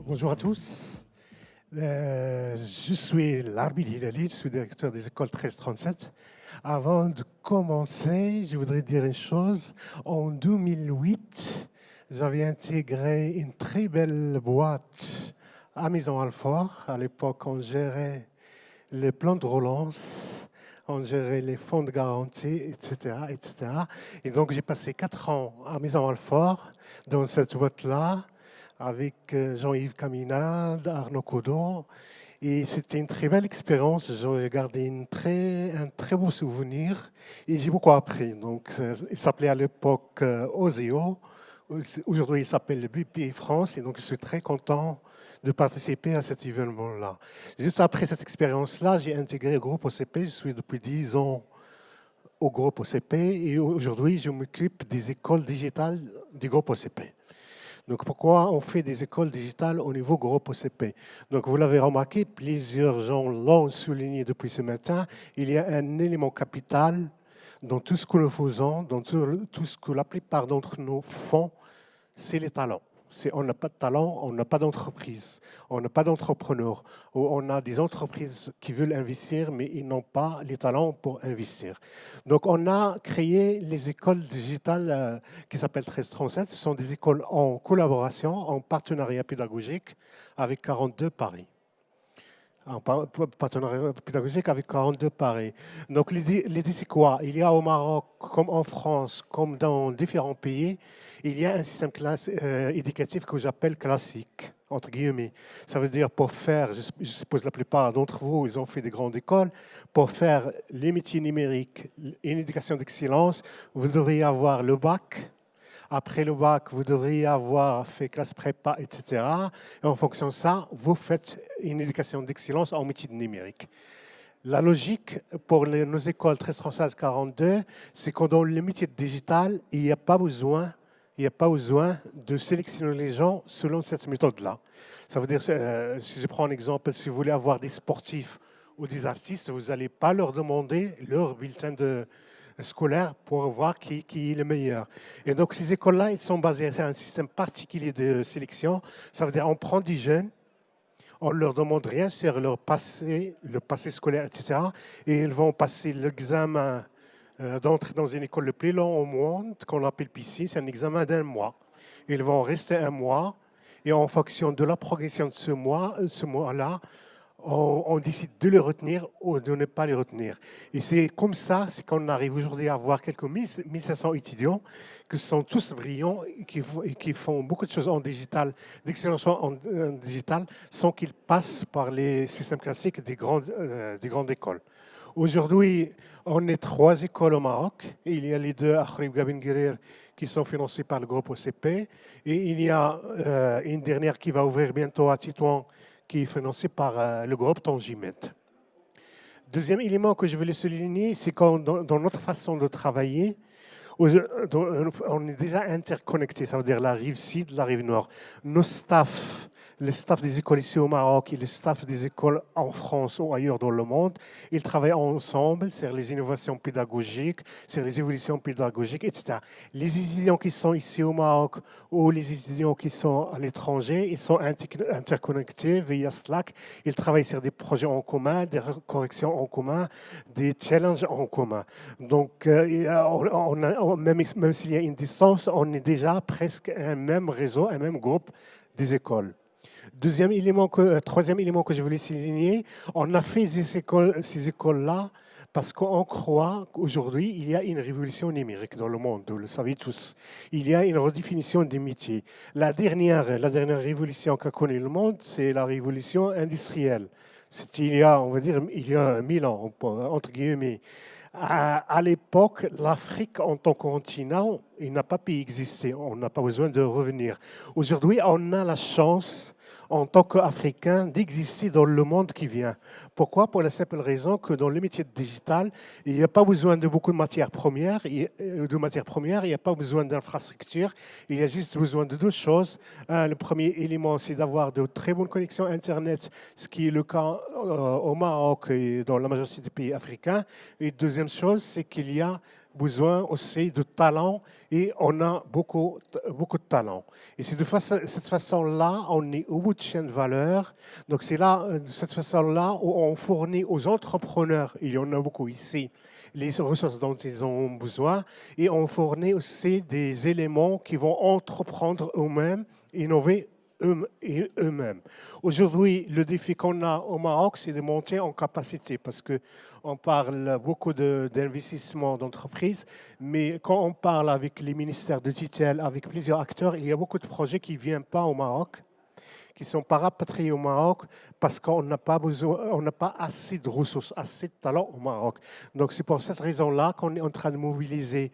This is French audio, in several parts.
Bonjour à tous. Je suis Larbi Hilali, je suis directeur des écoles 1337. Avant de commencer, je voudrais dire une chose. En 2008, j'avais intégré une très belle boîte à Maison-Alfort. À l'époque, on gérait les plans de relance, on gérait les fonds de garantie, etc., etc. Et donc, j'ai passé 4 ans à Maison-Alfort dans cette boîte-là avec Jean-Yves Caminade, Arnaud Codon. Et c'était une très belle expérience. J'ai gardé un très beau souvenir et j'ai beaucoup appris. Donc, il s'appelait à l'époque Oseo. Aujourd'hui, il s'appelle le BPI France. Et donc, je suis très content de participer à cet événement-là. Juste après cette expérience-là, j'ai intégré le groupe OCP. Je suis depuis 10 ans au groupe OCP et aujourd'hui, je m'occupe des écoles digitales du groupe OCP. Donc, pourquoi on fait des écoles digitales au niveau groupe OCP? Donc, vous l'avez remarqué, plusieurs gens l'ont souligné depuis ce matin, il y a un élément capital dans tout ce que nous faisons, dans tout ce que la plupart d'entre nous font, c'est les talents. On n'a pas de talent, on n'a pas d'entreprise, on n'a pas d'entrepreneur. On a des entreprises qui veulent investir, mais ils n'ont pas les talents pour investir. Donc, on a créé les écoles digitales qui s'appellent 1337. Ce sont des écoles en collaboration, en partenariat pédagogique avec 42 Paris. En partenariat pédagogique avec 42 Paris. Donc, l'idée, c'est quoi? Il y a au Maroc, comme en France, comme dans différents pays, il y a un système éducatif que j'appelle classique, entre guillemets. Ça veut dire pour faire, je suppose la plupart d'entre vous, ils ont fait des grandes écoles, pour faire les métiers numériques, une éducation d'excellence, vous devriez avoir le bac. Après le bac, vous devriez avoir fait classe prépa, etc. Et en fonction de ça, vous faites une éducation d'excellence en métier numérique. La logique pour nos écoles 1336-42, c'est que dans le métier digital, il n'y a pas besoin de sélectionner les gens selon cette méthode-là. Ça veut dire, si je prends un exemple, si vous voulez avoir des sportifs ou des artistes, vous n'allez pas leur demander leur bulletin scolaire pour voir qui est le meilleur. Et donc, ces écoles-là, elles sont basées sur un système particulier de sélection. Ça veut dire on prend des jeunes, on ne leur demande rien sur leur passé, le passé scolaire, etc. Et ils vont passer l'examen d'entrer dans une école le plus long au monde, qu'on appelle PC, c'est un examen d'un mois. Ils vont rester un mois, et en fonction de la progression de ce mois-là, on décide de les retenir ou de ne pas les retenir. Et c'est comme ça, c'est qu'on arrive aujourd'hui à avoir quelques 1500 étudiants qui sont tous brillants et qui font beaucoup de choses en digital, d'excellence en digital, sans qu'ils passent par les systèmes classiques des grandes écoles. Aujourd'hui, on est 3 écoles au Maroc. Il y a les 2 Akhrib Gabin Guerir qui sont financées par le groupe OCP. Et il y a une dernière qui va ouvrir bientôt à Tétouan, qui est financée par le groupe Tangimet. Deuxième élément que je voulais souligner, c'est que dans notre façon de travailler, on est déjà interconnectés, ça veut dire la rive sud, la rive nord. Nos staffs, le staff des écoles ici au Maroc et le staff des écoles en France ou ailleurs dans le monde, ils travaillent ensemble sur les innovations pédagogiques, sur les évolutions pédagogiques, etc. Les étudiants qui sont ici au Maroc ou les étudiants qui sont à l'étranger, ils sont interconnectés via Slack. Ils travaillent sur des projets en commun, des corrections en commun, des challenges en commun. Donc, même s'il y a une distance, on est déjà presque un même réseau, un même groupe des écoles. Troisième élément que je voulais souligner, on a fait ces écoles-là parce qu'on croit qu'aujourd'hui, il y a une révolution numérique dans le monde, vous le savez tous. Il y a une redéfinition des métiers. La dernière révolution qu'a connue le monde, c'est la révolution industrielle. C'était on va dire, il y a 1000 ans, entre guillemets. À l'époque, l'Afrique en tant que continent, il n'a pas pu exister. On n'a pas besoin de revenir. Aujourd'hui, on a la chance, en tant qu'Africain, d'exister dans le monde qui vient. Pourquoi? Pour la simple raison que dans le métier digital, il n'y a pas besoin de beaucoup de matières premières. Il n'y a pas besoin d'infrastructures. Il y a juste besoin de 2 choses. Le premier élément, c'est d'avoir de très bonnes connexions Internet, ce qui est le cas au Maroc et dans la majorité des pays africains. Et deuxième chose, c'est qu'il y a besoin aussi de talent et on a beaucoup de talent. Et c'est de cette façon-là, on est au bout de chaîne de valeur. Donc c'est là, de cette façon-là, où on fournit aux entrepreneurs, il y en a beaucoup ici, les ressources dont ils ont besoin, et on fournit aussi des éléments qui vont entreprendre eux-mêmes, innover eux-mêmes. Aujourd'hui, le défi qu'on a au Maroc, c'est de monter en capacité parce qu'on parle beaucoup d'investissement d'entreprises, mais quand on parle avec les ministères de tutelle, avec plusieurs acteurs, il y a beaucoup de projets qui ne viennent pas au Maroc, qui ne sont pas rapatriés au Maroc parce qu'on n'a pas besoin, on n'a pas assez de ressources, assez de talents au Maroc. Donc c'est pour cette raison-là qu'on est en train de mobiliser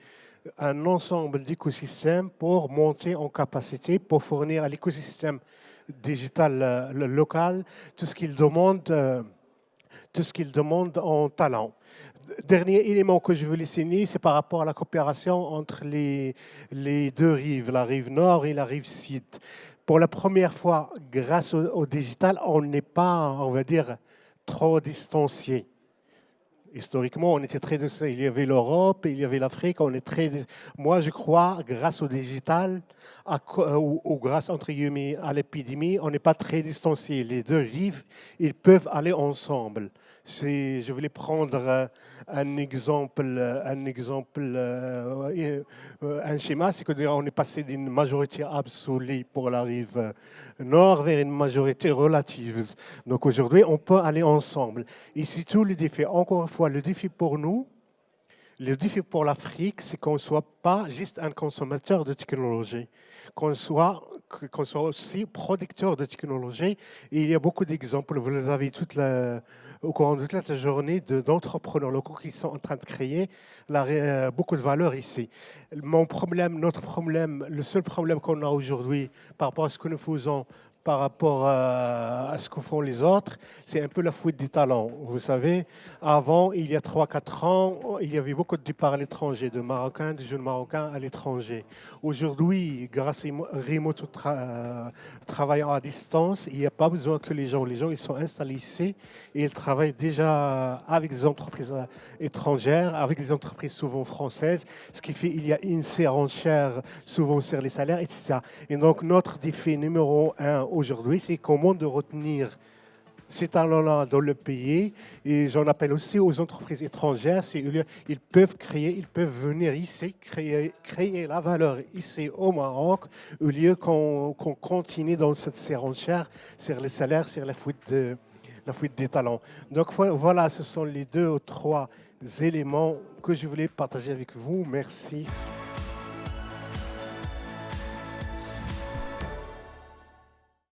un ensemble d'écosystèmes pour monter en capacité, pour fournir à l'écosystème digital local tout ce qu'il demande, en talent. Dernier élément que je veux signer, c'est par rapport à la coopération entre les deux rives, la rive nord et la rive sud. Pour la première fois, grâce au digital, on n'est pas, on va dire, trop distancié. Historiquement, on était très... Il y avait l'Europe, il y avait l'Afrique, on est très... Moi, je crois, grâce au digital, ou grâce, entre guillemets, à l'épidémie, on n'est pas très distanciés. Les deux rives, ils peuvent aller ensemble. Je voulais prendre un exemple, un schéma, c'est qu'on est passé d'une majorité absolue pour la rive nord vers une majorité relative. Donc aujourd'hui, on peut aller ensemble. Et c'est tout le défi. Encore une fois, le défi pour nous, le défi pour l'Afrique, c'est qu'on ne soit pas juste un consommateur de technologie, qu'on soit aussi producteur de technologie. Et il y a beaucoup d'exemples, vous les avez au courant de toute la journée, d'entrepreneurs locaux qui sont en train de créer beaucoup de valeur ici. Notre problème, le seul problème qu'on a aujourd'hui par rapport à ce que nous faisons, par rapport à ce que font les autres, c'est un peu la fuite des talents. Vous savez, avant, il y a 3-4 ans, il y avait beaucoup de départs à l'étranger, de Marocains, de jeunes Marocains à l'étranger. Aujourd'hui, grâce à remote travaillant à distance, il n'y a pas besoin que les gens ils sont installés ici et ils travaillent déjà avec des entreprises étrangères, avec des entreprises souvent françaises, ce qui fait qu'il y a une surenchère souvent sur les salaires, etc. Et donc, notre défi numéro 1 aujourd'hui, c'est comment de retenir ces talents-là dans le pays. Et j'en appelle aussi aux entreprises étrangères. Ils peuvent ils peuvent venir ici, créer la valeur ici au Maroc, au lieu qu'on continue dans cette surenchère sur les salaires, sur la fuite des talents. Donc voilà, ce sont les 2 ou 3 éléments que je voulais partager avec vous. Merci.